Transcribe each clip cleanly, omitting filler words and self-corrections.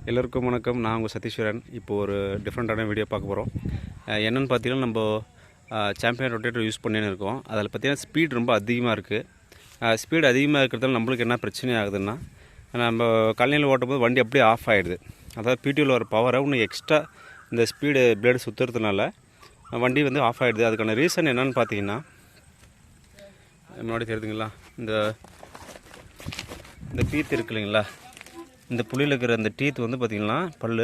எல்லோருக்கும் வணக்கம். நான் உங்கள் சதீஸ்வரன். இப்போ ஒரு டிஃப்ரெண்ட்டான வீடியோ பார்க்க போகிறோம். என்னென்னு பார்த்தீங்கன்னா, நம்ம சாம்பியன் ரொட்டேட்டர் யூஸ் பண்ணின்னு இருக்கோம். அதில் பார்த்தீங்கன்னா ஸ்பீட் ரொம்ப அதிகமாக இருக்குது. ஸ்பீடு அதிகமாக இருக்கிறதால நம்மளுக்கு என்ன பிரச்சனை ஆகுதுன்னா, நம்ம கழனியில் ஓட்டும்போது வண்டி அப்படியே ஆஃப் ஆகிடுது. அதாவது பிடிஓவில் வர பவரை இன்னும் எக்ஸ்ட்ரா இந்த ஸ்பீடு பிளேடு சுற்றுறதுனால வண்டி வந்து ஆஃப் ஆகிடுது. அதுக்கான ரீசன் என்னென்னு பார்த்தீங்கன்னா, முன்னாடி தெரியுதுங்களா, இந்த டீத் இருக்கு இல்லைங்களா, இந்த புளியில் இருக்கிற இந்த டீத் வந்து பார்த்திங்கன்னா பல்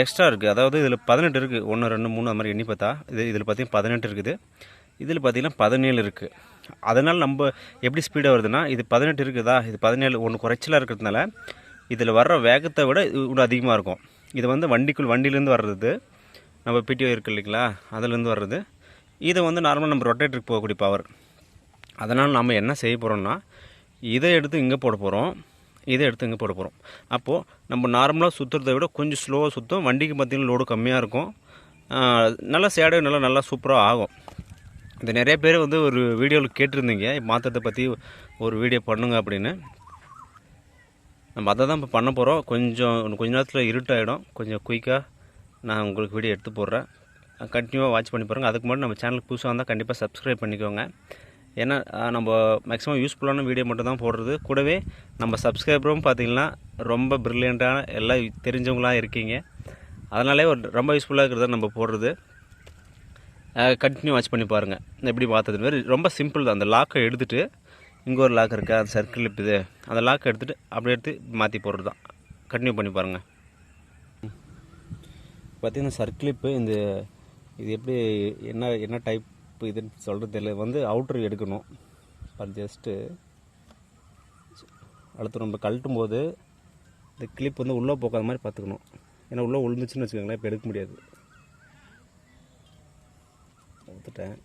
எக்ஸ்ட்ரா இருக்குது. அதாவது இதில் 18 இருக்குது. 1 2 3 அது மாதிரி எண்ணி பார்த்தா இதில் பார்த்திங்கன்னா 18 இருக்குது. இதில் பார்த்திங்கன்னா 17 இருக்குது. அதனால் நம்ம எப்படி ஸ்பீடாக வருதுன்னா, இது 18 இருக்குதா, இது 17 ஒன்று குறைச்சலாக இருக்கிறதுனால இதில் வர்ற வேகத்தை விட இன்னும் அதிகமாக இருக்கும். இது வந்து வண்டியிலேருந்து வர்றது, நம்ம பிடிஓ இருக்குது இல்லைங்களா, அதிலேருந்து வர்றது. இதை வந்து நார்மலாக நம்ம ரொட்டேட்டருக்கு போகக்கூடிய பவர். அதனால் நம்ம என்ன செய்ய போகிறோம்னா, இதை எடுத்து இங்கே போட போகிறோம். அப்போது நம்ம நார்மலாக சுற்றுறதை விட கொஞ்சம் ஸ்லோவாக சுற்றும். வண்டிக்கு பார்த்திங்கன்னா லோடு கம்மியாக இருக்கும். நல்லா சேடை நல்லா சூப்பராக ஆகும். இது நிறைய பேர் வந்து ஒரு வீடியோவில் கேட்டிருந்தீங்க, மாற்றத்தை பற்றி ஒரு வீடியோ பண்ணுங்க அப்படின்னு. நம்ம அதை தான் இப்போ பண்ண போகிறோம். கொஞ்ச நேரத்தில் இருட்டாகிடும். கொஞ்சம் குயிக்காக நான் உங்களுக்கு வீடியோ எடுத்து போடுறேன். கண்டினியூவாக வாட்ச் பண்ணி பாருங்கள். அதுக்கு முன்னாடி நம்ம சேனலுக்கு புதுசாக வந்தால் கண்டிப்பாக சப்ஸ்கிரைப் பண்ணிக்கோங்க. ஏன்னா நம்ம மேக்ஸிமம் யூஸ்ஃபுல்லான வீடியோ மட்டும் தான் போடுறது. கூடவே நம்ம சப்ஸ்கிரைபரும் பார்த்திங்கன்னா ரொம்ப ப்ரில்லியண்ட்டான எல்லாம் தெரிஞ்சவங்களாக இருக்கீங்க. அதனாலே ரொம்ப யூஸ்ஃபுல்லாக இருக்கிறத நம்ம போடுறது. கண்டினியூ வாட்ச் பண்ணி பாருங்கள். எப்படி மாற்றுறது மாதிரி ரொம்ப சிம்பிள் தான். அந்த லாக்கை எடுத்துகிட்டு, இங்கே ஒரு லாக் இருக்குது, அந்த சர்க்கிள் இது, அந்த லாக்கை எடுத்துகிட்டு அப்படியே எடுத்து மாற்றி போடுறது தான். கண்டினியூ பண்ணி பாருங்கள். பார்த்திங்கன்னா சர்க்கிளிப்பு இது எப்படி என்ன டைப் இதுன்னு சொல்கிறது தெரியல. வந்து அவுட்ரு எடுக்கணும். ஜஸ்ட்டு அடுத்து நம்ம கழட்டும் போது இந்த கிளிப் வந்து உள்ளே போக்காத மாதிரி பார்த்துக்கணும். ஏன்னா உள்ளே விழுந்துச்சுன்னு வச்சுக்கோங்களேன், இப்போ எடுக்க முடியாது. எடுத்துட்டேன்.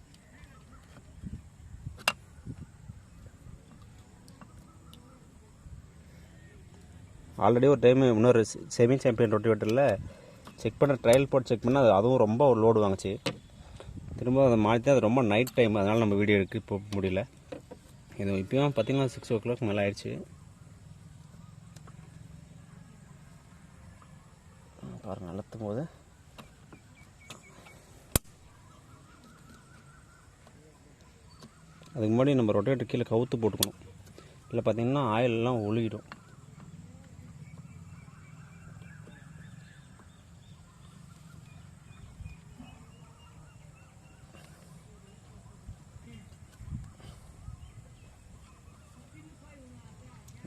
ஆல்ரெடி ஒரு டைம் இன்னொரு செமி சாம்பியன் ரொட்டேட்டரில் செக் பண்ண ட்ரையல் போட்டு செக் பண்ணால் அதுவும் ரொம்ப லோடு வாங்குச்சு. திரும்ப அதை மாற்றி, அது ரொம்ப நைட் டைம், அதனால் நம்ம வீடியோ எடுக்க போக முடியல. இது இப்போயும் பார்த்திங்கன்னா 6 o'clock மேலே ஆயிடுச்சு. பாருங்கள், அழுத்தும் போது அதுக்கு முன்னாடி நம்ம ரொட்டேட்டர் கீழே கவுத்து போட்டுக்கணும். இல்லை பார்த்திங்கன்னா ஆயிலெலாம் ஒழுகிடும்.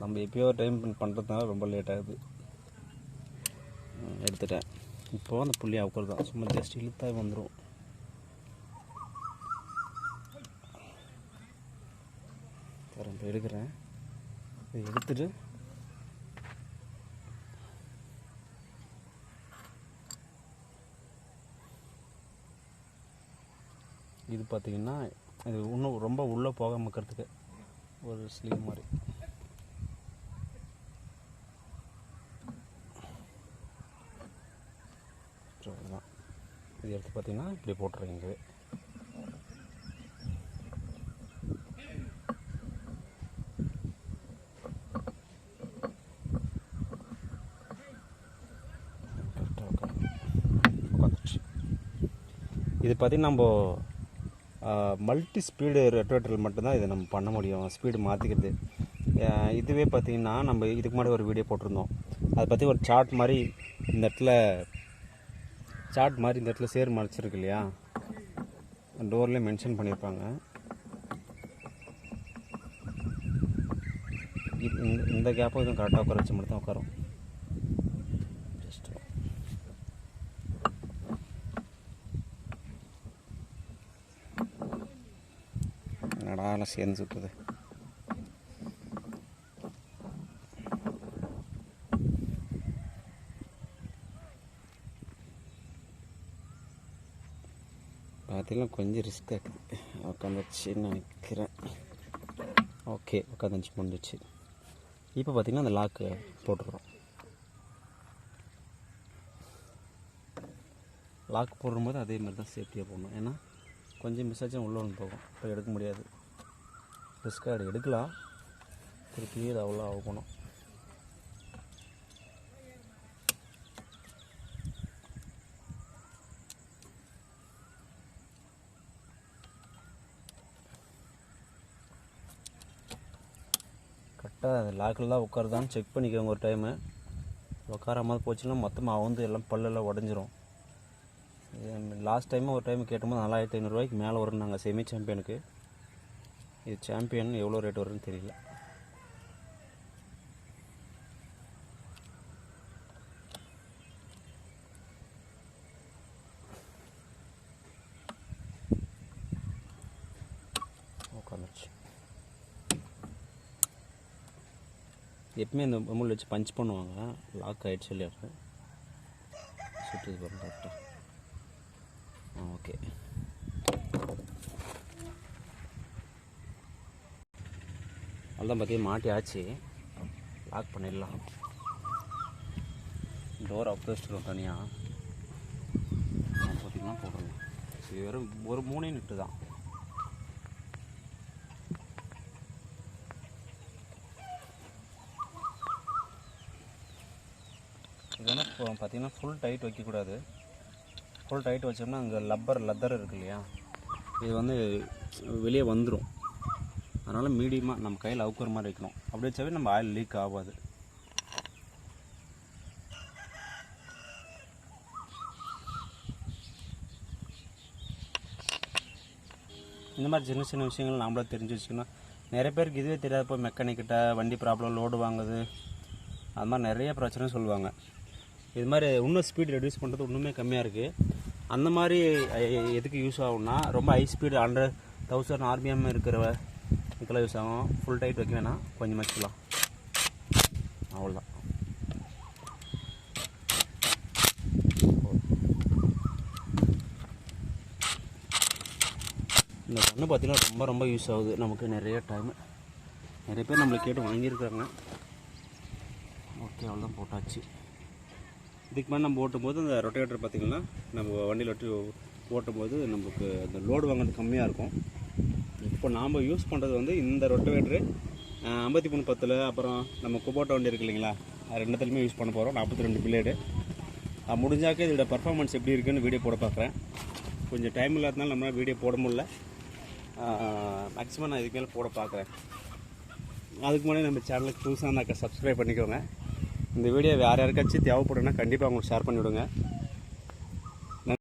நம்ம எப்போயோ டைம் பண்ணுறதுனால ரொம்ப லேட் ஆகுது. எடுத்துட்டேன். இப்போது அந்த புள்ளி அவுக்கிறது தான். சும்மா ஜஸ்ட் இழுத்தா வந்துடும். இப்போ எடுக்கிறேன். இதை எடுத்துட்டு இது பார்த்திங்கன்னா இது இன்னும் ரொம்ப உள்ளே போக மக்கறதுக்கு ஒரு ஸ்லீவ் மாதிரி. தான் இது எடுத்து பார்த்திங்கன்னா இப்படி போட்டுருங்க. இது பார்த்திங்கன்னா நம்ம மல்டி ஸ்பீடு ரொட்டேட்டரில் மட்டும்தான் இதை நம்ம பண்ண முடியும், ஸ்பீடு மாற்றிக்கிறது. இதுவே பார்த்திங்கன்னா நம்ம இதுக்கு முன்னாடி ஒரு வீடியோ போட்டிருந்தோம். அதை பற்றி ஒரு சார்ட் மாதிரி இந்த இடத்துல சேர் மறைச்சிருக்கு இல்லையா, டோர்லேயே மென்ஷன் பண்ணியிருப்பாங்க. இந்த கேப்பும் இதுவும் கரெக்டாக உட்கார வச்சு மட்டும் தான் உட்காரும். என்னடா சேர்ந்து சுட்டுது. பார்த்தீங்கன்னா கொஞ்சம் ரிஸ்க் ஆகுது. உட்காந்துச்சுன்னு நினைக்கிறேன். ஓகே, உட்காந்துச்சு, முடிஞ்சிச்சு. இப்போ பார்த்திங்கன்னா அந்த லாக்கு போட்டுக்கிறோம். லாக் போடும்போது அதே மாதிரி தான் சேஃப்டியாக போடணும். ஏன்னா கொஞ்சம் மிஸ் ஆச்சும் உள்ளே ஒன்று போகும். இப்போ எடுக்க முடியாது. ரிஸ்க்காக எடுக்கலாம், திருப்பி அது அவ்வளோ ஆகணும். கரெக்டாக லாக்கில் தான் உட்காருதான்னு செக் பண்ணிக்கோங்க ஒரு டைமு. உட்காராமல் போச்சுன்னா மொத்தமாக வந்து எல்லாம் பல்லெல்லாம் உடஞ்சிரும். லாஸ்ட் டைமு ஒரு டைம் கேட்டோம்போது 4500 ரூபாய்க்கு மேலே வரும் நாங்கள் செமி சாம்பியனுக்கு. இது சாம்பியன் எவ்வளோ ரேட் வரும்னு தெரியல. உட்காந்துருச்சு. எப்பவுமே இந்த முள் வச்சு பஞ்ச் பண்ணுவாங்க. லாக் ஆகிடுச்சு இல்லையா சுற்றுது பாருங்க கரெக்டாக. ஓகே, அதான் பார்த்தீங்கன்னா மாட்டி ஆச்சு. லாக் பண்ணிடலாம். டோர் அப் வச்சுருக்கோம் தனியாக. பார்த்திங்கன்னா போடலாம். இது வெறும் ஒரு 3 நெட்டு தான். இதெல்லாம் இப்போ பார்த்திங்கன்னா ஃபுல் டைட் வைக்கக்கூடாது. ஃபுல் டைட் வச்சோம்னா அங்கே லெதர் இருக்கு இல்லையா, இது வந்து வெளியே வந்துடும். அதனால் மீடியமாக நம்ம கையில் அவுக்கிற மாதிரி வைக்கணும். அப்படி வச்சாவே நம்ம ஆயில் லீக் ஆகாது. இந்த மாதிரி சின்ன சின்ன விஷயங்கள் நாமளே தெரிஞ்சு வச்சுக்கணும். நிறைய பேருக்கு இதுவே தெரியாது. போய் மெக்கானிக்கிட்ட வண்டி ப்ராப்ளம், லோடு வாங்குது, அது மாதிரி நிறைய பிரச்சனை சொல்லுவாங்க. இது மாதிரி இன்னும் ஸ்பீட் ரெடியூஸ் பண்ணுறது இன்னுமே கம்மியாக இருக்குது. அந்த மாதிரி எதுக்கு யூஸ் ஆகும்னா, ரொம்ப ஹை ஸ்பீடு 100,000 RPM இருக்கிற இதுக்கெல்லாம் யூஸ் ஆகும். ஃபுல் டைட் வைக்க வேணாம், கொஞ்சம் வச்சுக்கலாம், அவ்வளோதான். இந்த கன்று பார்த்திங்கன்னா ரொம்ப ரொம்ப யூஸ் ஆகுது நமக்கு. நிறைய டைமு நிறைய பேர் நம்மளை கேட்டு வாங்கியிருக்காங்க. ஓகே, அவ்வளோதான், போட்டாச்சு. இதுக்கு மேலே நம்ம ஓட்டும்போது அந்த ரொட்டேட்டர் பார்த்திங்கன்னா நம்ம வண்டியில் ஓட்டும்போது நமக்கு அந்த லோடு வாங்குறது கம்மியாக இருக்கும். இப்போ நாம் யூஸ் பண்ணுறது வந்து இந்த ரொட்டவேட்ரு 5310, அப்புறம் நம்ம குபோட்டா வண்டி இருக்குது இல்லைங்களா, அது ரெண்டுத்துலையுமே யூஸ் பண்ண போகிறோம். 42 பிளேடு. முடிஞ்சாக்க இதோட பர்ஃபார்மன்ஸ் எப்படி இருக்குன்னு வீடியோ போட பார்க்குறேன். கொஞ்சம் டைம் இல்லாதனால நம்மளால் வீடியோ போட முடியல. மேக்ஸிமம் நான் இதுக்கு மேலே போட பார்க்குறேன். அதுக்கு முன்னாடி நம்ம சேனலுக்கு புதுசாக இருந்தாக்கா சப்ஸ்கிரைப் பண்ணிக்கோங்க. இந்த வீடியோ வேறு யாருக்காச்சும் தேவைப்படுன்னா கண்டிப்பாக அவங்களுக்கு ஷேர் பண்ணிவிடுங்க.